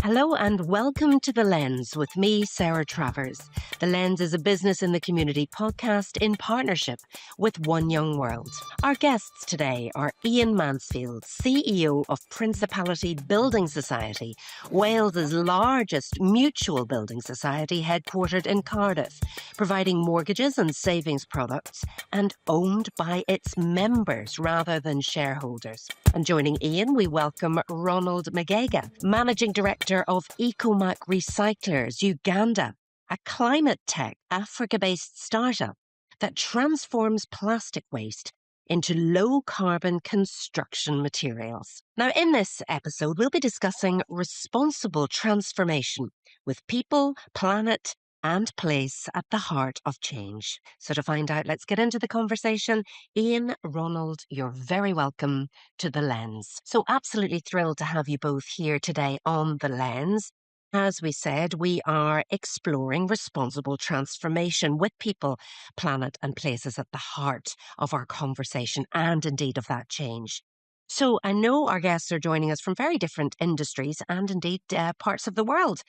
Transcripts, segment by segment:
Hello and welcome to The Lens with me, Sarah Travers. The Lens is a business in the community podcast in partnership with One Young World. Our guests today are Iain Mansfield, CEO of Principality Building Society, Wales's largest mutual building society headquartered in Cardiff, providing mortgages and savings products and owned by its members rather than shareholders. And joining Iain, we welcome Ronald Mugaiga, Managing Director of Ecomak Recyclers, Uganda, a climate tech Africa-based startup that transforms plastic waste into low-carbon construction materials. Now, in this episode, we'll be discussing responsible transformation with people, planet, and place at the heart of change. So to find out, let's get into the conversation. Iain, Ronald, you're very welcome to The Lens. So absolutely thrilled to have you both here today on The Lens. As we said, we are exploring responsible transformation with people, planet, and places at the heart of our conversation and indeed of that change. So I know our guests are joining us from very different industries and indeed parts of the world.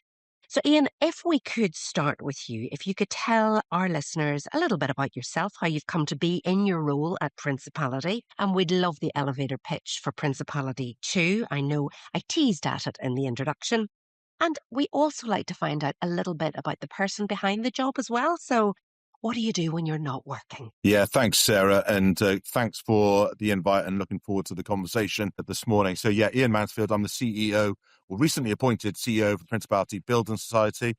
So Iain, if we could start with you, if you could tell our listeners a little bit about yourself, how you've come to be in your role at Principality, and we'd love the elevator pitch for Principality too. I know I teased at it in the introduction. And we also like to find out a little bit about the person behind the job as well. So what do you do when you're not working? Yeah, thanks, Sarah. And thanks for the invite and looking forward to the conversation this morning. So yeah, Iain Mansfield, I'm the CEO, or recently appointed CEO of the Principality Building Society,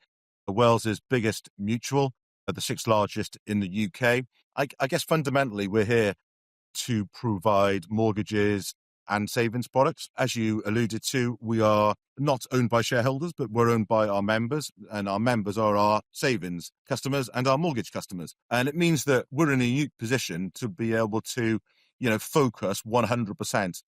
Wales's biggest mutual, the sixth largest in the UK. I guess fundamentally we're here to provide mortgages and savings products. As you alluded to, we are not owned by shareholders, but we're owned by our members, and our members are our savings customers and our mortgage customers. And it means that we're in a unique position to be able to, focus 100%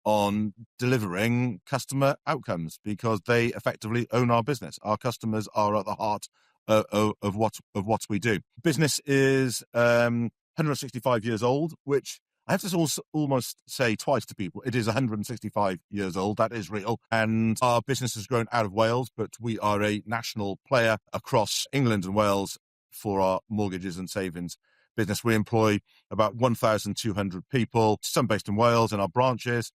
on delivering customer outcomes because they effectively own our business. Our customers are at the heart of what we do. Business is 165 years old, which I have to almost say twice to people. It is 165 years old. That is real. And our business has grown out of Wales, but we are a national player across England and Wales for our mortgages and savings business. We employ about 1,200 people, some based in Wales in our branches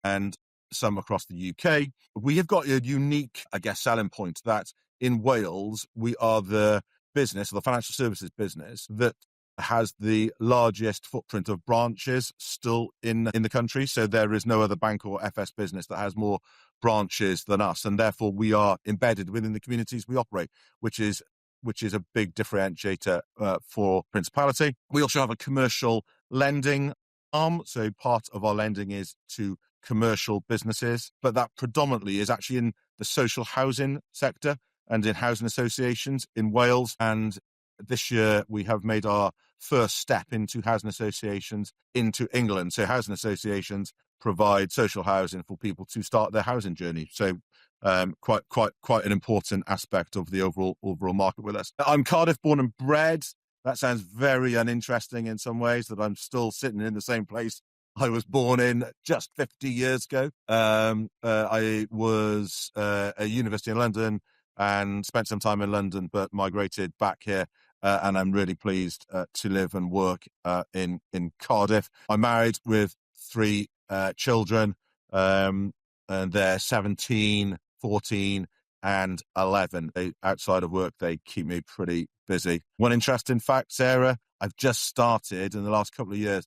and some across the UK. We have got a unique, selling point that in Wales, we are the business, or the financial services business, that has the largest footprint of branches still in the country. So there is no other bank or FS business that has more branches than us. And therefore we are embedded within the communities we operate, which is a big differentiator for Principality. We also have a commercial lending arm. So part of our lending is to commercial businesses, but that predominantly is actually in the social housing sector and in housing associations in Wales. And this year we have made our first step into housing associations into England. So housing associations provide social housing for people to start their housing journey. So quite an important aspect of the overall market with us. I'm Cardiff born and bred. That sounds very uninteresting in some ways, that I'm still sitting in the same place I was born in just 50 years ago. I was at university in London and spent some time in London, but migrated back here. And I'm really pleased to live and work in Cardiff. I'm married with 3 children, and they're 17, 14, and 11. Outside of work, they keep me pretty busy. One interesting fact, Sarah, I've just started in the last couple of years,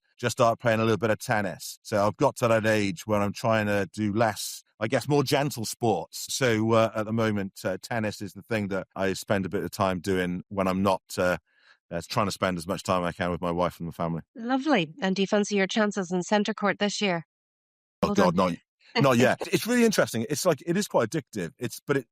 playing a little bit of tennis. So I've got to that age where I'm trying to do less, more gentle sports. So at the moment, tennis is the thing that I spend a bit of time doing when I'm not trying to spend as much time as I can with my wife and the family. Lovely. And do you fancy your chances in centre court this year? Oh, God, no. Not yet. It's really interesting. It's it is quite addictive. It's the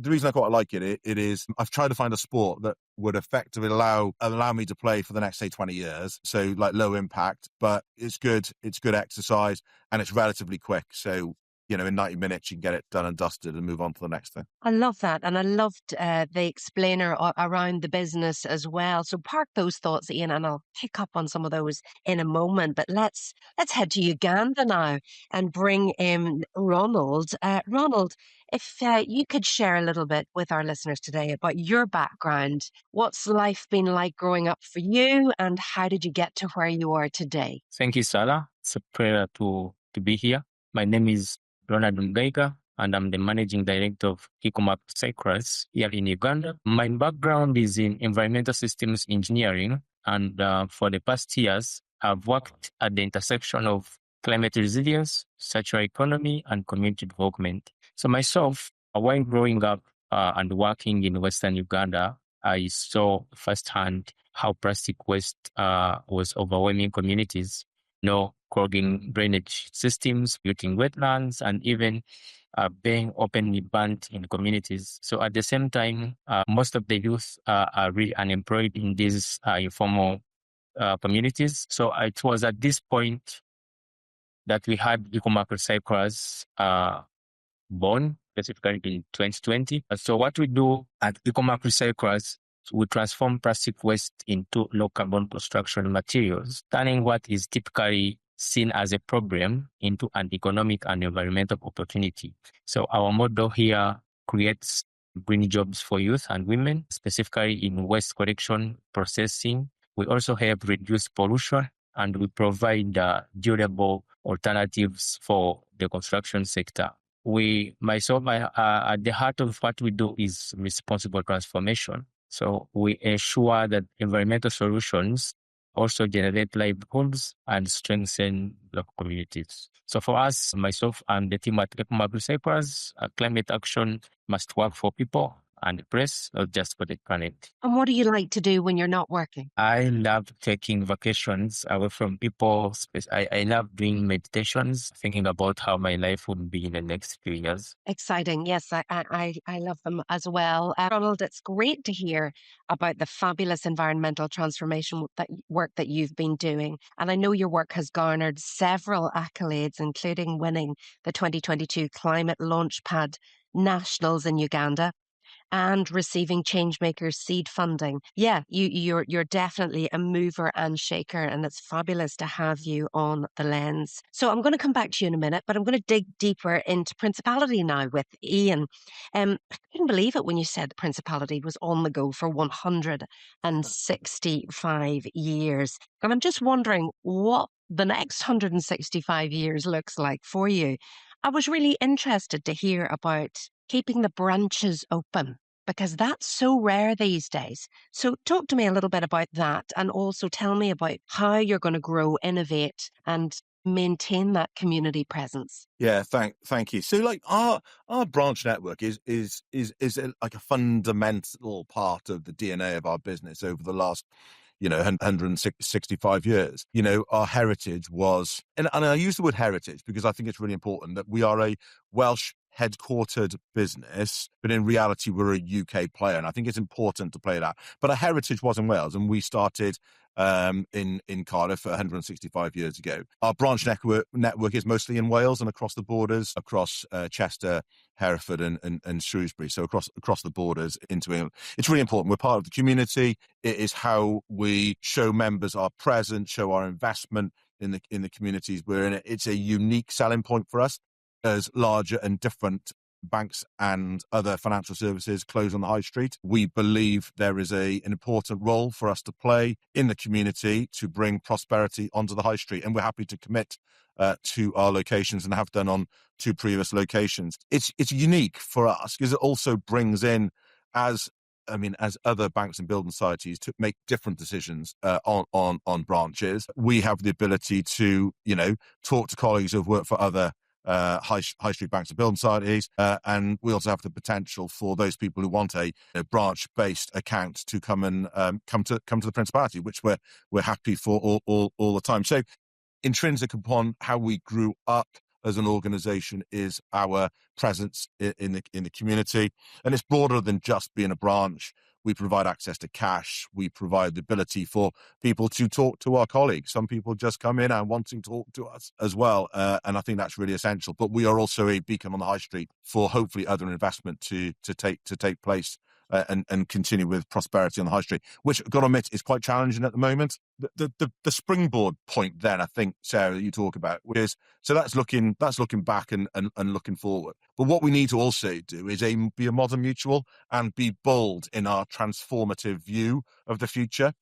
reason I quite like it is I've tried to find a sport that would effectively allow me to play for the next, say, 20 years. So low impact, but it's good. It's good exercise and it's relatively quick. So in 90 minutes, you can get it done and dusted and move on to the next thing. I love that. And I loved the explainer around the business as well. So park those thoughts, Iain, and I'll pick up on some of those in a moment. But let's head to Uganda now and bring in Ronald. Ronald, if you could share a little bit with our listeners today about your background, what's life been like growing up for you, and how did you get to where you are today? Thank you, Sarah. It's a pleasure to be here. My name is Ronald Mugaiga, and I'm the Managing Director of Ecomak Recyclers here in Uganda. My background is in environmental systems engineering, and for the past years, I've worked at the intersection of climate resilience, circular economy, and community development. So myself, while growing up and working in Western Uganda, I saw firsthand how plastic waste was overwhelming communities, clogging drainage systems, polluting wetlands, and even being openly banned in communities. So at the same time, most of the youth are really unemployed in these informal communities. So it was at this point that we had Ecomak Recyclers born, specifically in 2020. So what we do at Ecomak Recyclers, we transform plastic waste into low carbon construction materials, turning what is typically seen as a problem into an economic and environmental opportunity. So our model here creates green jobs for youth and women, specifically in waste collection, processing. We also help reduce pollution, and we provide durable alternatives for the construction sector. At the heart of what we do is responsible transformation. So we ensure that environmental solutions also generate livelihoods and strengthen local communities. So for us, myself and the team at Ecomak Recyclers, climate action must work for people and the place, not just for the planet. And what do you like to do when you're not working? I love taking vacations away from people. I love doing meditations, thinking about how my life would be in the next few years. Exciting. Yes, I love them as well. Ronald, it's great to hear about the fabulous environmental transformation work that you've been doing. And I know your work has garnered several accolades, including winning the 2022 Climate Launchpad Nationals in Uganda and receiving Changemakers seed funding. Yeah, you're definitely a mover and shaker, and it's fabulous to have you on the lens. So I'm going to come back to you in a minute, but I'm going to dig deeper into Principality now with Iain. I couldn't believe it when you said Principality was on the go for 165 years. And I'm just wondering what the next 165 years looks like for you. I was really interested to hear about keeping the branches open, because that's so rare these days. So talk to me a little bit about that, and also tell me about how you're going to grow, innovate, and maintain that community presence. Yeah, thank you. So like our branch network is like a fundamental part of the DNA of our business over the last 165 years. Our heritage was, and I use the word heritage because I think it's really important that we are a Welsh headquartered business, but in reality, we're a UK player. And I think it's important to play that. But our heritage was in Wales, and we started in Cardiff 165 years ago. Our branch network is mostly in Wales and across the borders, across Chester, Hereford and Shrewsbury. So across the borders into England. It's really important. We're part of the community. It is how we show members our presence, show our investment in the communities we're in. It's a unique selling point for us as larger and different banks and other financial services close on the high street. We believe there is an important role for us to play in the community to bring prosperity onto the high street. And we're happy to commit to our locations and have done on 2 previous locations. It's unique for us because it also brings in, as other banks and building societies to make different decisions on branches. We have the ability to, talk to colleagues who've worked for other high street banks and building societies, and we also have the potential for those people who want a branch-based account to come and come to the Principality, which we're happy for all the time. So, intrinsic upon how we grew up as an organisation is our presence in the community, and it's broader than just being a branch. We provide access to cash. We provide the ability for people to talk to our colleagues. Some people just come in and want to talk to us as well. And I think that's really essential. But we are also a beacon on the high street for hopefully other investment to take place. And continue with prosperity on the high street, which I've got to admit is quite challenging at the moment. The springboard point then, I think, Sarah, that you talk about is, so that's looking back and looking forward. But what we need to also do is be a modern mutual and be bold in our transformative view of the future.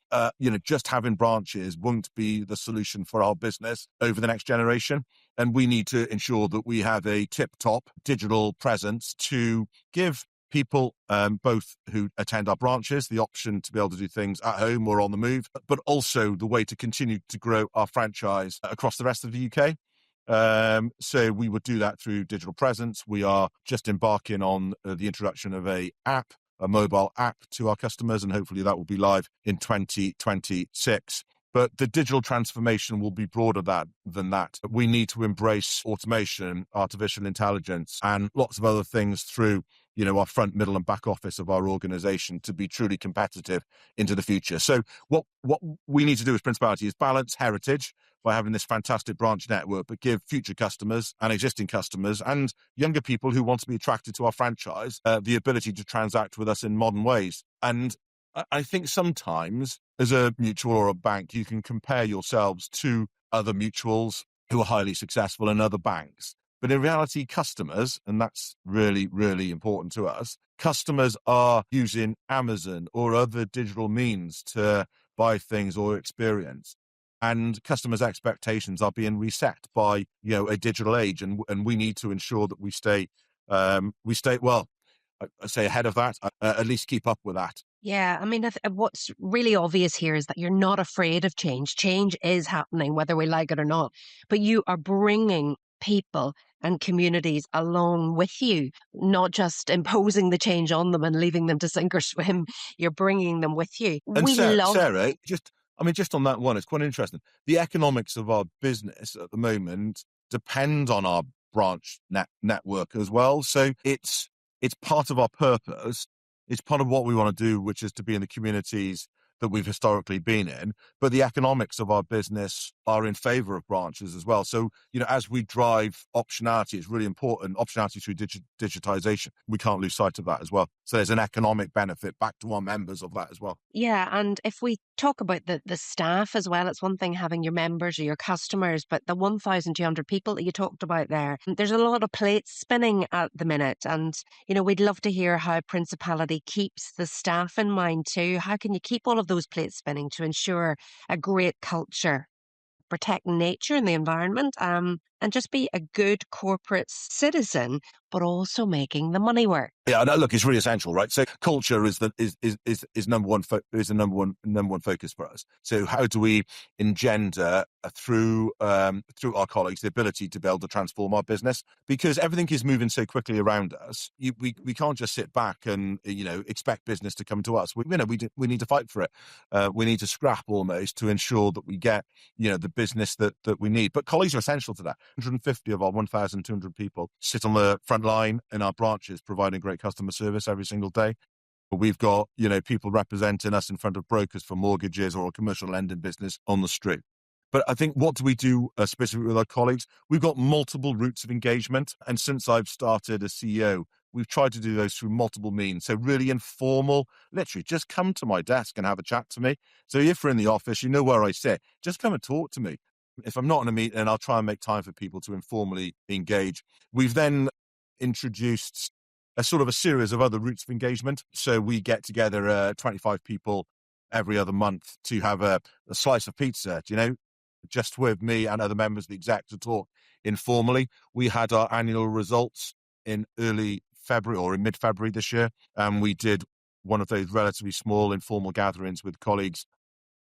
Just having branches won't be the solution for our business over the next generation. And we need to ensure that we have a tip-top digital presence to give people, both who attend our branches, the option to be able to do things at home or on the move, but also the way to continue to grow our franchise across the rest of the UK. So we would do that through digital presence. We are just embarking on the introduction of a mobile app to our customers, and hopefully that will be live in 2026. But the digital transformation will be broader than that. We need to embrace automation, artificial intelligence, and lots of other things through our front, middle, and back office of our organization to be truly competitive into the future. So what we need to do as Principality is balance heritage by having this fantastic branch network, but give future customers and existing customers and younger people who want to be attracted to our franchise the ability to transact with us in modern ways. And I think sometimes as a mutual or a bank, you can compare yourselves to other mutuals who are highly successful and other banks. But in reality, customers, and that's really, really important to us, customers are using Amazon or other digital means to buy things or experience. And customers' expectations are being reset by, a digital age. And we need to ensure that we stay well, I say ahead of that, at least keep up with that. Yeah, I mean, what's really obvious here is that you're not afraid of change. Change is happening, whether we like it or not. But you are bringing people and communities along with you, not just imposing the change on them and leaving them to sink or swim. You're bringing them with you. And Sarah, just on that one, it's quite interesting. The economics of our business at the moment depend on our branch network as well. So it's part of our purpose. It's part of what we want to do, which is to be in the communities that we've historically been in. But the economics of our business are in favor of branches as well. So, as we drive optionality, it's really important, optionality through digitization. We can't lose sight of that as well. So there's an economic benefit back to our members of that as well. Yeah, and if we talk about the staff as well, it's one thing having your members or your customers, but the 1,200 people that you talked about there, there's a lot of plates spinning at the minute. And, we'd love to hear how Principality keeps the staff in mind too. How can you keep all of those plates spinning to ensure a great culture, protect nature and the environment, and just be a good corporate citizen, but also making the money work? Yeah, no, look, it's really essential, right? So culture is the number one focus for us. So how do we engender through our colleagues the ability to be able to transform our business? Because everything is moving so quickly around us. We can't just sit back and expect business to come to us. We need to fight for it. We need to scrap almost to ensure that we get the business that we need. But colleagues are essential to that. 150 of our 1,200 people sit on the front line in our branches, providing great customer service every single day. We've got, people representing us in front of brokers for mortgages or a commercial lending business on the street. But I think, what do we do specifically with our colleagues? We've got multiple routes of engagement. And since I've started as CEO, we've tried to do those through multiple means. So really informal, literally just come to my desk and have a chat to me. So if we're in the office, you know where I sit, just come and talk to me. If I'm not in a meeting, I'll try and make time for people to informally engage. We've then introduced a sort of a series of other routes of engagement. So we get together 25 people every other month to have a slice of pizza, just with me and other members of the exec to talk informally. We had our annual results in early February or in mid-February this year, and we did one of those relatively small informal gatherings with colleagues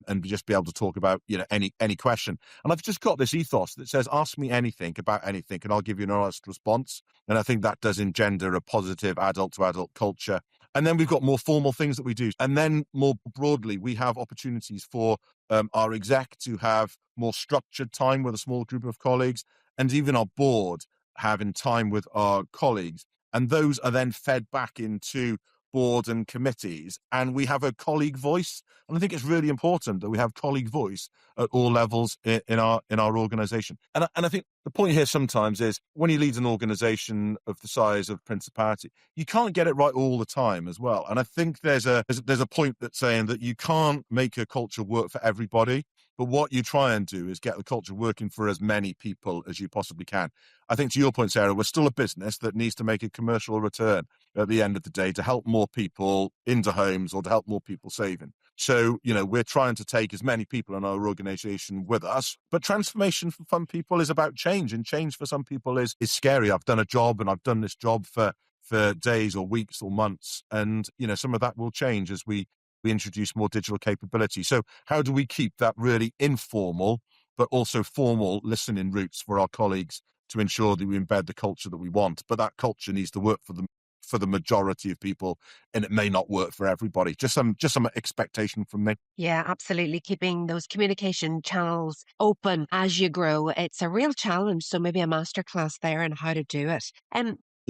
and just be able to talk about, any question. And I've just got this ethos that says, ask me anything about anything and I'll give you an honest response. And I think that does engender a positive adult-to-adult culture. And then we've got more formal things that we do. And then more broadly, we have opportunities for our exec to have more structured time with a small group of colleagues, and even our board having time with our colleagues. And those are then fed back into board and committees, and we have a colleague voice. And I think it's really important that we have colleague voice at all levels in our organisation. And I think the point here sometimes is when you lead an organisation of the size of Principality, you can't get it right all the time as well. And I think there's a point that's saying that you can't make a culture work for everybody. But what you try and do is get the culture working for as many people as you possibly can. I think to your point, Sarah, we're still a business that needs to make a commercial return at the end of the day to help more people into homes or to help more people saving. So, we're trying to take as many people in our organisation with us. But transformation for some people is about change, and change for some people is scary. I've done a job and I've done this job for days or weeks or months. And, some of that will change as we introduce more digital capability. So how do we keep that really informal, but also formal listening routes for our colleagues to ensure that we embed the culture that we want? But that culture needs to work for the majority of people, and it may not work for everybody. Just some expectation from me. Yeah, absolutely. Keeping those communication channels open as you grow. It's a real challenge. So maybe a masterclass there on how to do it.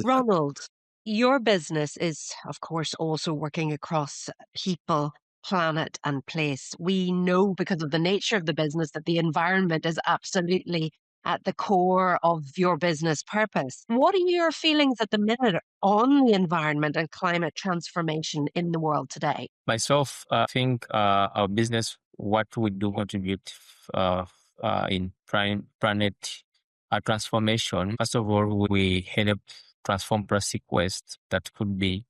Ronald, your business is, of course, also working across people, planet, and place. We know because of the nature of the business that the environment is absolutely at the core of your business purpose. What are your feelings at the minute on the environment and climate transformation in the world today? Myself, I think our business, what we do contribute in planet transformation. First of all, we help transform plastic waste that could be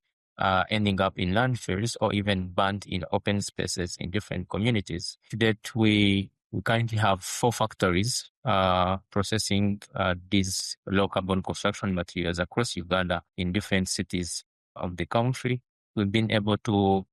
ending up in landfills or even burned in open spaces in different communities. To that, we currently have 4 factories processing these low carbon construction materials across Uganda in different cities of the country. We've been able to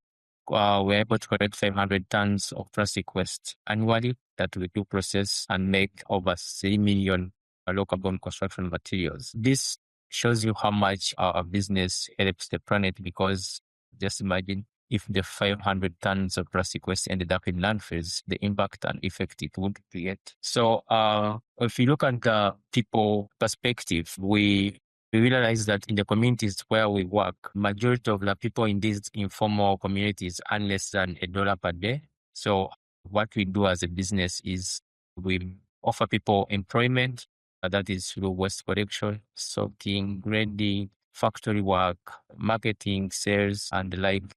we're able to collect 500 tons of plastic waste annually that we do process and make over 3 million low carbon construction materials. This shows you how much our business helps the planet, because just imagine if the 500 tons of plastic waste ended up in landfills, the impact and effect it would create. So if you look at the people perspective, we realize that in the communities where we work, majority of the people in these informal communities earn less than $1 per day. So what we do as a business is we offer people employment, that is through waste collection, sorting, grading, factory work, marketing, sales, and the like.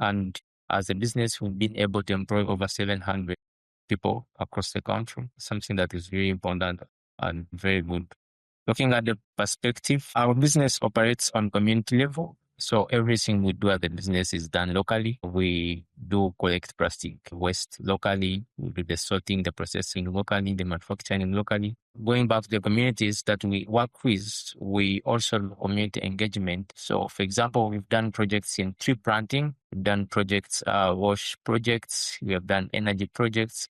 And as a business, we've been able to employ over 700 people across the country, something that is really important and very good. Looking at the perspective, our business operates on community level. So everything we do as a business is done locally. We do collect plastic waste locally. We do the sorting, the processing locally, the manufacturing locally. Going back to the communities that we work with, we also do community engagement. So, for example, we've done projects in tree planting, we've done projects, wash projects, we have done energy projects.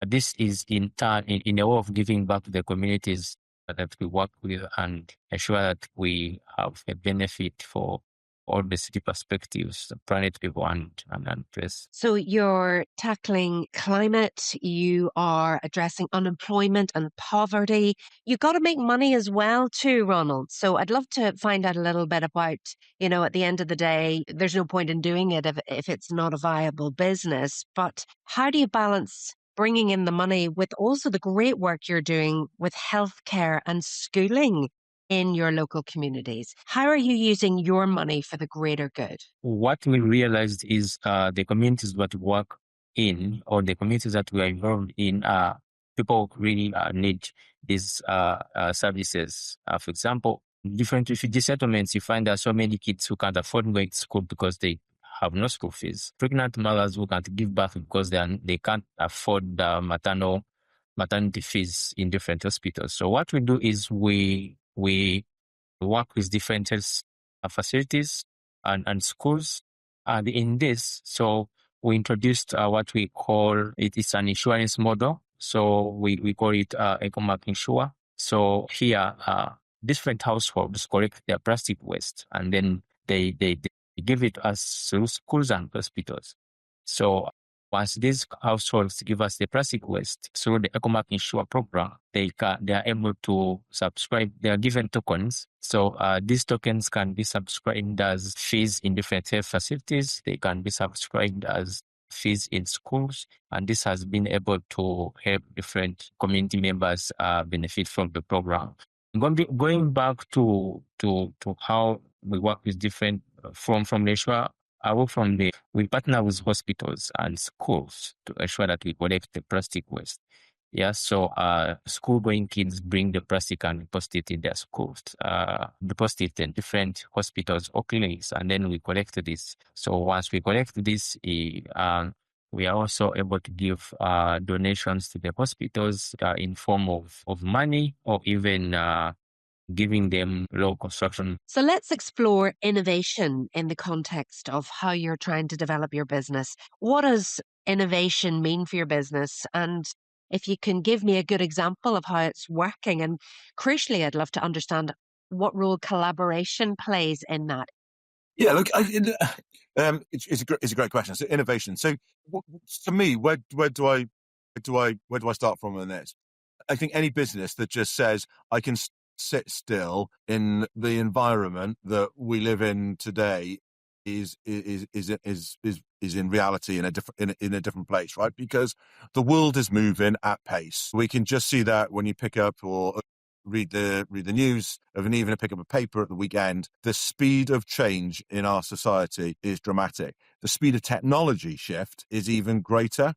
This is in turn in a way of giving back to the communities that we work with and ensure that we have a benefit for all the city perspectives, the planet, people, and place. So you're tackling climate, you are addressing unemployment and poverty. You've got to make money as well too, Ronald. So I'd love to find out a little bit about, at the end of the day, there's no point in doing it if it's not a viable business. But how do you balance bringing in the money with also the great work you're doing with healthcare and schooling in your local communities? How are you using your money for the greater good? What we realized is the communities that we work in, or the communities that we are involved in, people really need these services. For example, different refugee settlements, you find there are so many kids who can't afford going to school because they have no school fees. Pregnant mothers who can't give birth because they can't afford the maternity fees in different hospitals. So what we do is we work with different health facilities and schools. And in this, so we introduced what we call, it's an insurance model. So we call it ECOMAK Insure. So here, different households collect their plastic waste, and then they give it us through schools and hospitals. So once these households give us the plastic waste through the EcoMak Insure program, they are able to subscribe. They are given tokens. So these tokens can be subscribed as fees in different health facilities. They can be subscribed as fees in schools, and this has been able to help different community members benefit from the program. Going back to how we work with different from the issue. We partner with hospitals and schools to ensure that we collect the plastic waste. Yeah, so school-going kids bring the plastic and deposit it in their schools, deposit it in different hospitals or clinics, and then we collect this. So once we collect this, we are also able to give donations to the hospitals in form of money or even giving them low construction. So let's explore innovation in the context of how you're trying to develop your business. What does innovation mean for your business? And if you can give me a good example of how it's working, and crucially, I'd love to understand what role collaboration plays in that. Yeah, look, it's a great question. So innovation. So to me, where do I start from on this? I think any business that just says I can sit still in the environment that we live in today is in reality in a different place, right? Because the world is moving at pace. We can just see that when you pick up or read the news, and even pick up a paper at the weekend. The speed of change in our society is dramatic. The speed of technology shift is even greater.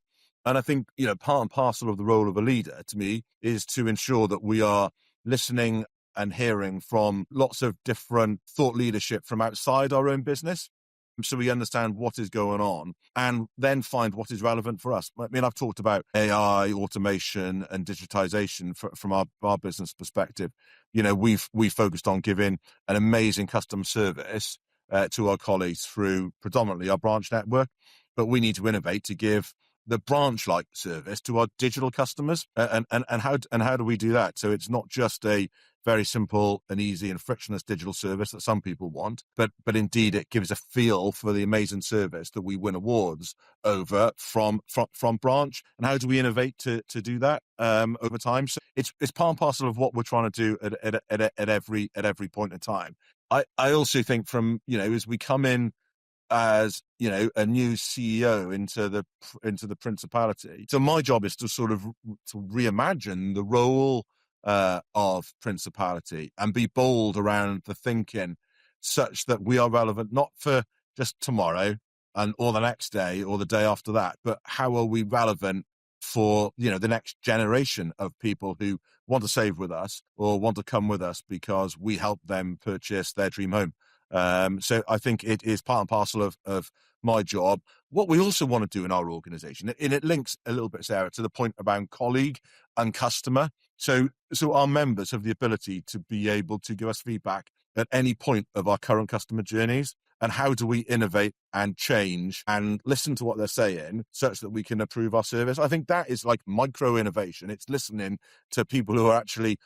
And I think, part and parcel of the role of a leader, to me, is to ensure that we are listening and hearing from lots of different thought leadership from outside our own business, so we understand what is going on and then find what is relevant for us. I mean, I've talked about AI, automation and digitization from our business perspective. We've focused on giving an amazing customer service to our colleagues through predominantly our branch network, but we need to innovate to give the branch-like service to our digital customers. And how do we do that? So it's not just a very simple and easy and frictionless digital service that some people want, but indeed it gives a feel for the amazing service that we win awards over from branch. And how do we innovate to do that over time? So it's part and parcel of what we're trying to do at every point in time. I also think from, as we come in as a new CEO into the Principality. So my job is to sort of to reimagine the role of Principality and be bold around the thinking, such that we are relevant not for just tomorrow or the next day or the day after that, but how are we relevant for the next generation of people who want to save with us or want to come with us because we help them purchase their dream home. So I think it is part and parcel of my job. What we also want to do in our organization, and it links a little bit, Sarah, to the point around colleague and customer. So our members have the ability to be able to give us feedback at any point of our current customer journeys. And how do we innovate and change and listen to what they're saying such that we can improve our service? I think that is like micro innovation. It's listening to people who are actually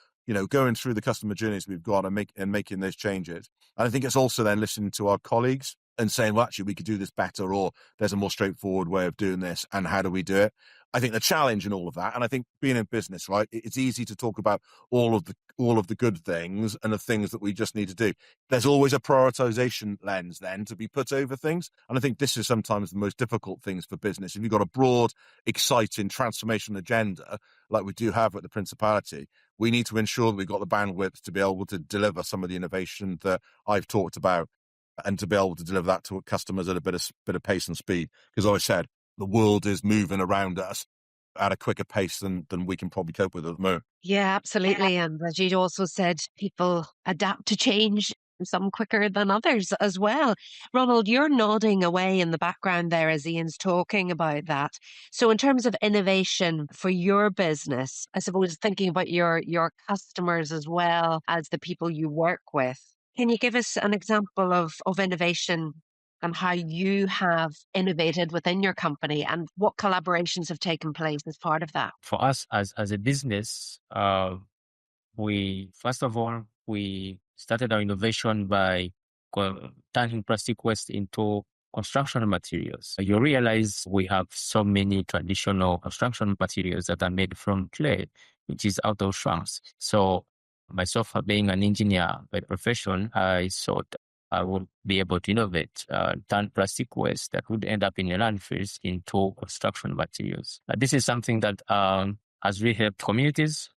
going through the customer journeys we've got and making those changes. And I think it's also then listening to our colleagues and saying, well, actually, we could do this better, or there's a more straightforward way of doing this, and how do we do it? I think the challenge in all of that, and I think being in business, right, it's easy to talk about all of the good things and the things that we just need to do. There's always a prioritization lens then to be put over things. And I think this is sometimes the most difficult things for business. If you've got a broad, exciting transformation agenda, like we do have at the Principality, we need to ensure that we've got the bandwidth to be able to deliver some of the innovation that I've talked about, and to be able to deliver that to customers at a bit of pace and speed. Because as I said, the world is moving around us at a quicker pace than we can probably cope with at the moment. Yeah, absolutely. And as you also said, people adapt to change, some quicker than others as well. Ronald, you're nodding away in the background there as Iain's talking about that. So in terms of innovation for your business, I suppose thinking about your customers as well as the people you work with, can you give us an example of innovation and how you have innovated within your company and what collaborations have taken place as part of that? For us as a business, we started our innovation by turning plastic waste into construction materials. You realize we have so many traditional construction materials that are made from clay, which is out of trunks. So myself, being an engineer by profession, I thought I would be able to innovate, turn plastic waste that would end up in the landfills into construction materials. This is something that has really helped communities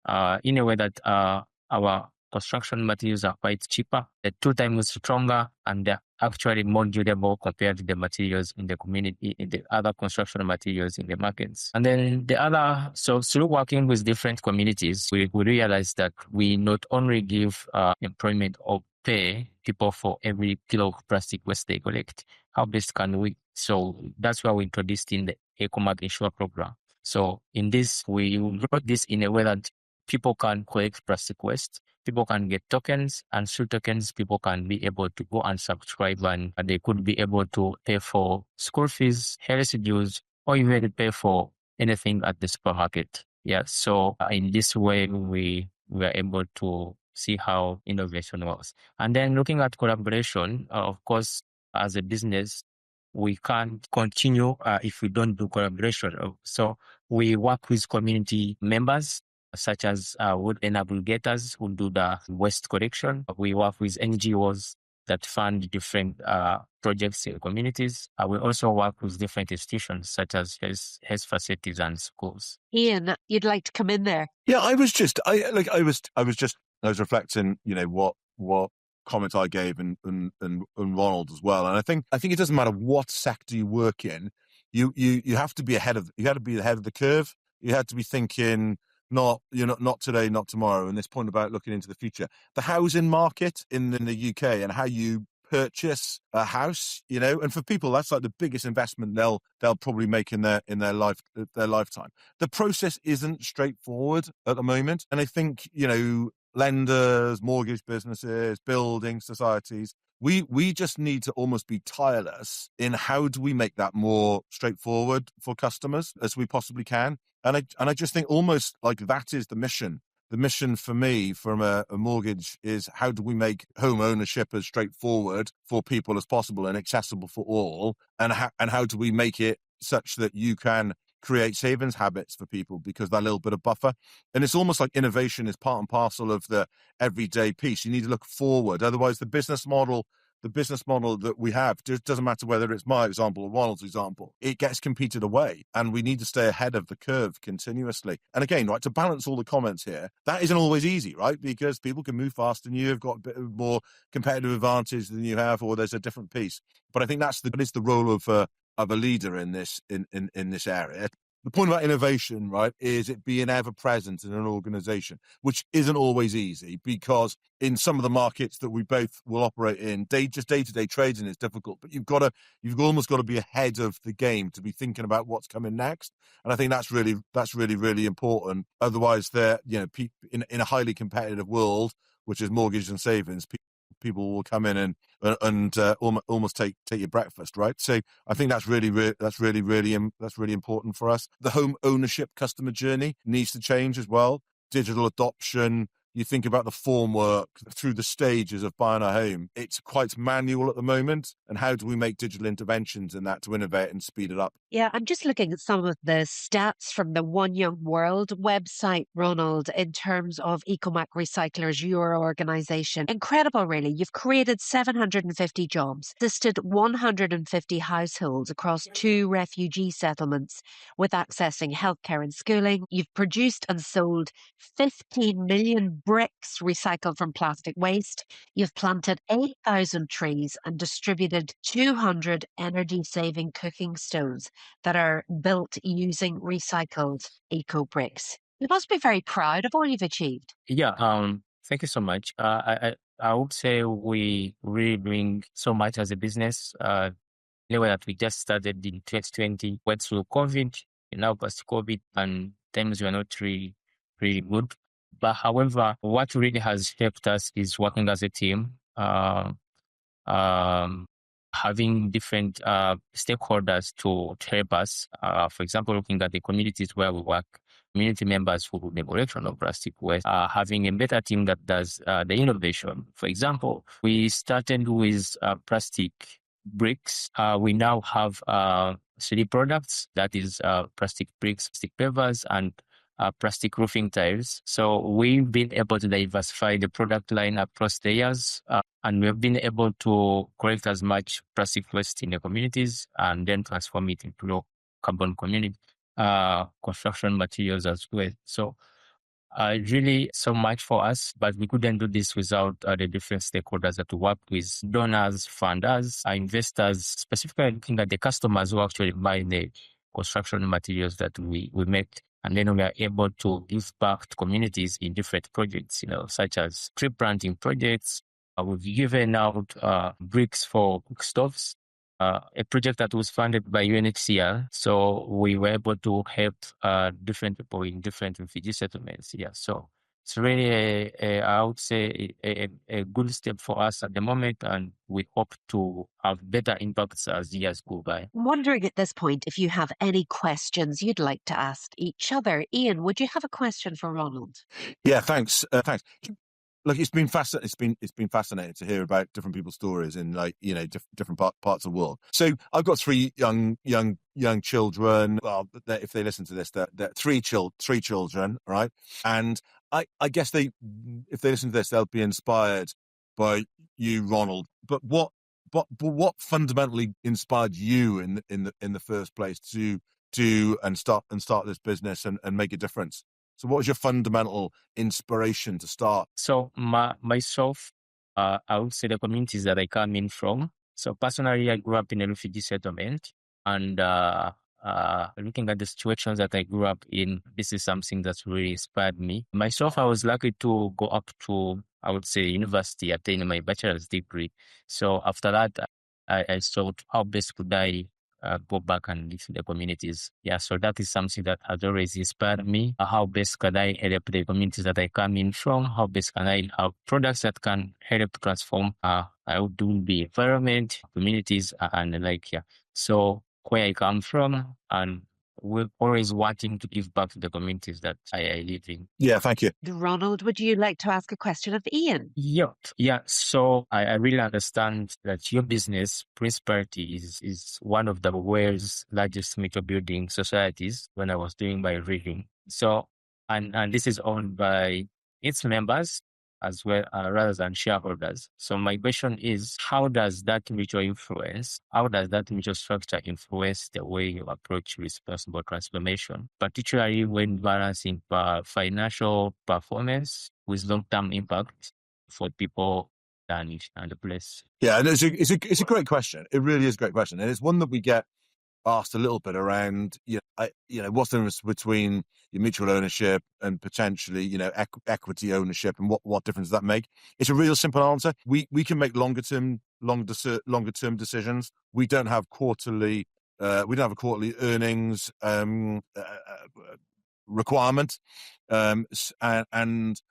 in a way that our construction materials are quite cheaper, they're 2 times stronger, and they're actually more durable compared to the materials in the community, in the other construction materials in the markets. And then so through working with different communities, we realized that we not only give employment or pay people for every kilo of plastic waste they collect, how best can we? So that's why we introduced in the ECOMAK Insure program. So in this, we wrote this in a way that people can collect plastic waste, people can get tokens, and through tokens, people can be able to go and subscribe, and they could be able to pay for school fees, health dues, or even pay for anything at the supermarket. Yeah, so in this way, we were able to see how innovation works. And then looking at collaboration, of course, as a business, we can't continue if we don't do collaboration. So we work with community members, such as wood aggregators who do the waste collection. We work with NGOs that fund different projects in communities. We also work with different institutions such as health facilities and schools. Iain, you'd like to come in there? Yeah, I was reflecting, what comments I gave and Ronald as well. And I think it doesn't matter what sector you work in, you have to be ahead of the curve. You have to be thinking not today, not tomorrow. And this point about looking into the future, the housing market in the UK and how you purchase a house, and for people that's like the biggest investment they'll probably make in their lifetime. The process isn't straightforward at the moment, and I think lenders, mortgage businesses, building societies, we just need to almost be tireless in how do we make that more straightforward for customers as we possibly can. And I just think almost like that is the mission. The mission for me from a mortgage is how do we make home ownership as straightforward for people as possible and accessible for all, and how do we make it such that you can create savings habits for people because that little bit of buffer. And it's almost like innovation is part and parcel of the everyday piece. You need to look forward. Otherwise, the business model that we have, just doesn't matter whether it's my example or Ronald's example, it gets competed away, and we need to stay ahead of the curve continuously. And again, right, to balance all the comments here, that isn't always easy, right? Because people can move faster than you, have got a bit more competitive advantage than you have, or there's a different piece. But I think that is the role of a leader in this area. The point about innovation, right, is it being ever present in an organization, which isn't always easy because in some of the markets that we both will operate in, day-to-day trading is difficult, but you've almost got to be ahead of the game to be thinking about what's coming next. And I think that's really, really important. Otherwise, in a highly competitive world, which is mortgage and savings, people will come in and almost take your breakfast, right? So I think that's really important for us. The home ownership customer journey needs to change as well. Digital adoption. You think about the formwork through the stages of buying a home. It's quite manual at the moment. And how do we make digital interventions in that to innovate and speed it up? Yeah, I'm just looking at some of the stats from the One Young World website, Ronald, in terms of Ecomak Recyclers, your organisation. Incredible, really. You've created 750 jobs, assisted 150 households across 2 refugee settlements with accessing healthcare and schooling. You've produced and sold 15 million bricks recycled from plastic waste. You've planted 8,000 trees and distributed 200 energy-saving cooking stoves that are built using recycled eco bricks. You must be very proud of all you've achieved. Yeah, thank you so much. I would say we really doing so much as a business. Anyway, that we just started in 2020, went through COVID, now past COVID, and times were not really good. But however, what really has helped us is working as a team, having different stakeholders to help us. For example, looking at the communities where we work, community members who do the collection of plastic waste, having a better team that does the innovation. For example, we started with plastic bricks. We now have 3 products, that is plastic bricks, plastic pavers, and plastic roofing tiles. So we've been able to diversify the product line across the years, and we've been able to collect as much plastic waste in the communities and then transform it into low carbon community construction materials as well. So really so much for us, but we couldn't do this without the different stakeholders that we work with: donors, funders, investors, specifically looking at the customers who actually buy the construction materials that we make. And then we are able to give back to communities in different projects, such as tree planting projects. We've given out bricks for cookstoves, a project that was funded by UNHCR. So we were able to help different people in different refugee settlements. Yeah, so it's really, I would say, a good step for us at the moment, and we hope to have better impacts as years go by. I'm wondering at this point if you have any questions you'd like to ask each other. Iain, would you have a question for Ronald? Yeah, thanks. Thanks. Look, it's been fascinating to hear about different people's stories in different parts of the world. So I've got 3 young children. Well, if they listen to this, they're 3 children, right? And I guess if they listen to this, they'll be inspired by you, Ronald. But what fundamentally inspired you in the first place to do and start this business and make a difference? So what was your fundamental inspiration to start? So myself, I would say the communities that I come in from. So personally, I grew up in a refugee settlement, and looking at the situations that I grew up in, this is something that's really inspired me. Myself, I was lucky to go up to, I would say, university, attaining my bachelor's degree. So after that, I thought, how best could I go back and live in the communities? Yeah, so that is something that has always inspired me. How best can I help the communities that I come in from? How best can I have products that can help to transform I would do the environment, communities, and So where I come from, and we're always wanting to give back to the communities that I live in. Yeah, thank you. Ronald, would you like to ask a question of Iain? Yeah. So I really understand that your business, Principality, is one of the world's largest mutual building societies when I was doing my reading. So, and this is owned by its members as well, rather than shareholders. So my question is, how does that mutual structure influence the way you approach responsible transformation, particularly when balancing financial performance with long-term impact for people and the place? Yeah, and it's a great question. It really is a great question, and it's one that we get asked a little bit around, what's the difference between your mutual ownership and potentially, equity ownership, and what difference does that make? It's a real simple answer. We can make longer term decisions. We don't have quarterly earnings requirement, and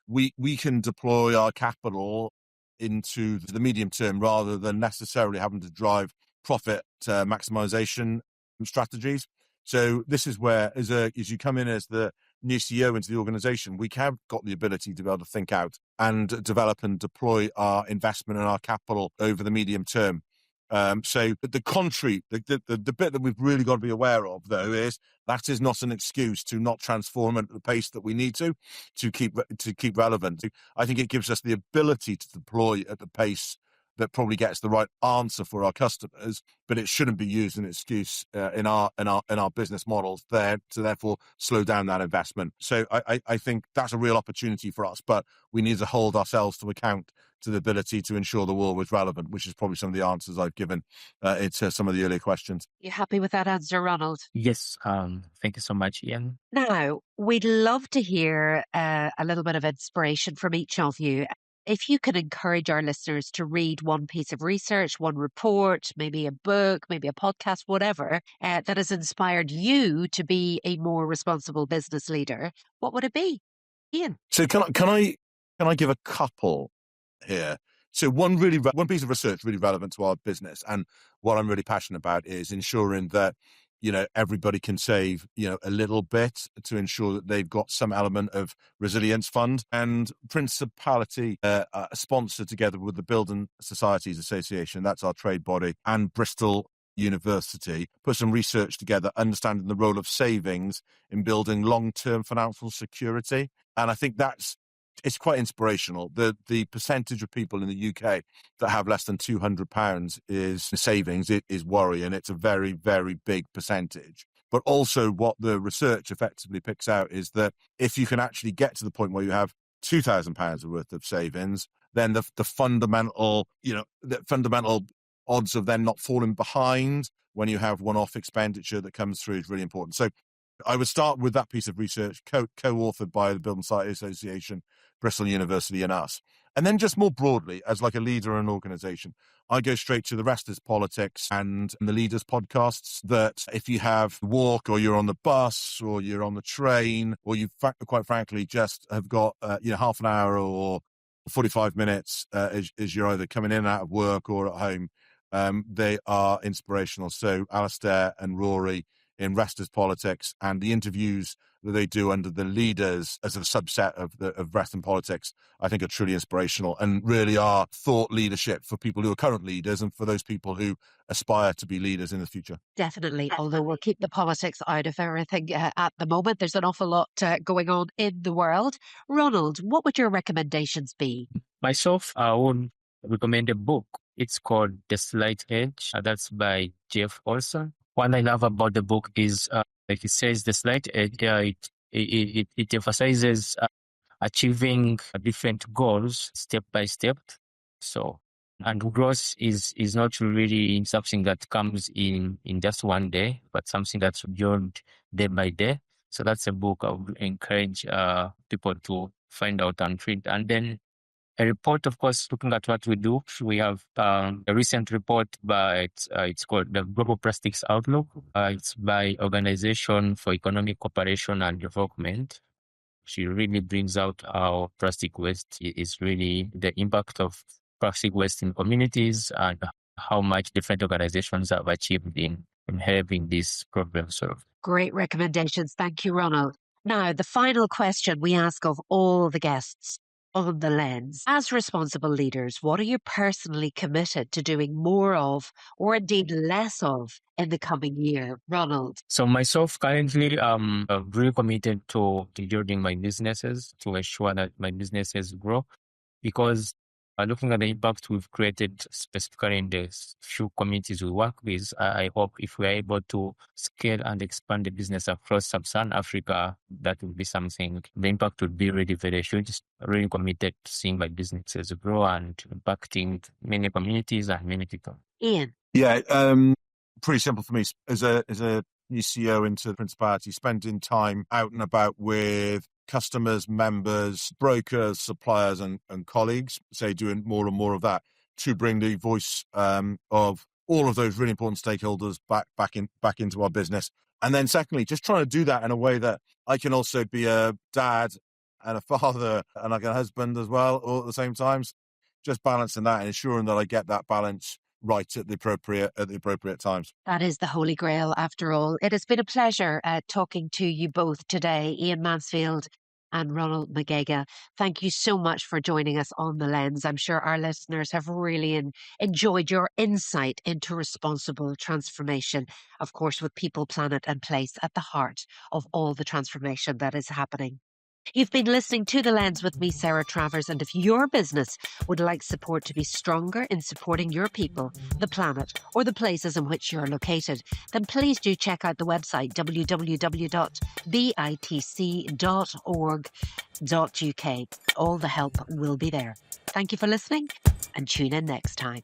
we can deploy our capital into the medium term rather than necessarily having to drive profit maximization strategies. So this is where, as you come in as the new CEO into the organization, we have got the ability to be able to think out and develop and deploy our investment and our capital over the medium term. So the contrary, the bit that we've really got to be aware of, though, is that is not an excuse to not transform at the pace that we need to keep relevant. I think it gives us the ability to deploy at the pace that probably gets the right answer for our customers, but it shouldn't be used as an excuse in our business models there to therefore slow down that investment. So I think that's a real opportunity for us, but we need to hold ourselves to account to the ability to ensure the world was relevant, which is probably some of the answers I've given to some of the earlier questions. You happy with that answer, Ronald? Yes. Thank you so much, Iain. Now, we'd love to hear a little bit of inspiration from each of you. If you could encourage our listeners to read one piece of research, one report, maybe a book, maybe a podcast, whatever, that has inspired you to be a more responsible business leader, what would it be? Iain? So can I give a couple here? So one piece of research really relevant to our business, and what I'm really passionate about is ensuring that everybody can save, a little bit to ensure that they've got some element of resilience fund. And Principality sponsored together with the Building Societies Association, that's our trade body, and Bristol University, put some research together, understanding the role of savings in building long-term financial security. And I think it's quite inspirational. The percentage of people in the UK that have less than £200 is savings, it is worrying. It's a very, very big percentage. But also what the research effectively picks out is that if you can actually get to the point where you have £2,000 worth of savings, then the fundamental odds of then not falling behind when you have one-off expenditure that comes through is really important. So I would start with that piece of research, co-authored by the Building Society Association, Bristol University and us. And then just more broadly, as like a leader in an organisation, I go straight to the Rest is Politics and the Leaders podcasts, that if you have walk or you're on the bus or you're on the train or you quite frankly just have got half an hour or 45 minutes as you're either coming in and out of work or at home, they are inspirational. So Alistair and Rory in Rest is Politics, and the interviews that they do under the Leaders as a subset of Rest and Politics, I think are truly inspirational and really are thought leadership for people who are current leaders and for those people who aspire to be leaders in the future. Definitely, although we'll keep the politics out of everything at the moment. There's an awful lot going on in the world. Ronald, what would your recommendations be? Myself, I would recommend a book. It's called The Slight Edge. That's by Jeff Olson. What I love about the book is, like it says, the slight edge, it emphasizes achieving different goals step by step. So, and growth is not really something that comes in just one day, but something that's built day by day. So that's a book I would encourage people to find out and read. And then a report, of course, looking at what we do. We have a recent report it's called the Global Plastics Outlook. It's by Organization for Economic Cooperation and Development. She really brings out how plastic waste is really the impact of plastic waste in communities and how much different organizations have achieved in having this problem solved. Great recommendations. Thank you, Ronald. Now, the final question we ask of all the guests on the lens. As responsible leaders, what are you personally committed to doing more of, or indeed less of, in the coming year? Ronald? So myself, currently, I'm really committed to building my businesses to ensure that my businesses grow, because looking at the impact we've created specifically in the few communities we work with, I hope if we are able to scale and expand the business across sub-Saharan Africa, that would be something, the impact would be really very huge. Really committed to seeing my businesses grow and impacting many communities and many people. Iain? Yeah, pretty simple for me. As a new CEO into Principality, spending time out and about with customers, members, brokers, suppliers and colleagues, say doing more and more of that to bring the voice of all of those really important stakeholders back into our business. And then secondly, just trying to do that in a way that I can also be a dad and a father and like a husband as well, all at the same time. Just balancing that and ensuring that I get that balance right at the appropriate times. That is the holy grail, after all. It has been a pleasure talking to you both today, Iain Mansfield and Ronald Mugaiga. Thank you so much for joining us on The Lens. I'm sure our listeners have really enjoyed your insight into responsible transformation, of course, with people, planet and place at the heart of all the transformation that is happening. You've been listening to The Lens with me, Sarah Travers, and if your business would like support to be stronger in supporting your people, the planet, or the places in which you're located, then please do check out the website www.bitc.org.uk. All the help will be there. Thank you for listening, and tune in next time.